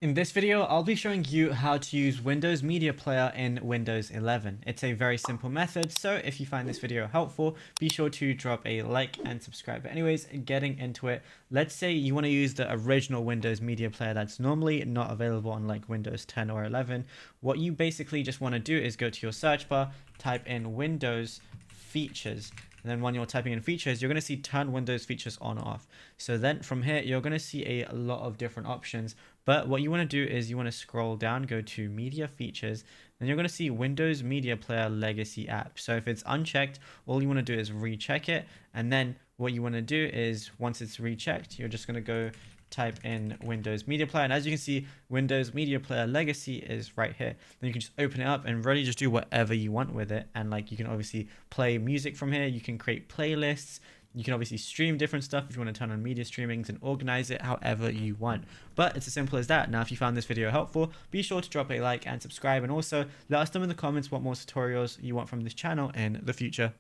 In this video, I'll be showing you how to use Windows Media Player in Windows 11. It's a very simple method, so if you find this video helpful, be sure to drop a like and subscribe. But anyways, getting into it, let's say you want to use the original Windows Media Player that's normally not available on like Windows 10 or 11. What you basically just want to do is go to your search bar, type in Windows Features. And then when you're typing in features, you're going to see turn Windows features on or off. So then from here, you're going to see a lot of different options. But what you want to do is you want to scroll down, go to media features, then you're going to see Windows Media Player Legacy app. So if it's unchecked, all you want to do is recheck it. And then what you want to do is once it's rechecked, you're just going to go type in Windows Media Player, and as you can see, Windows Media Player Legacy is right here. Then you can just open it up and really just do whatever you want with it. And like, you can obviously play music from here, you can create playlists, you can obviously stream different stuff if you want to turn on media streamings and organize it however you want. But it's as simple as that. Now, if you found this video helpful, be sure to drop a like and subscribe, and also let us know in the comments what more tutorials you want from this channel in the future.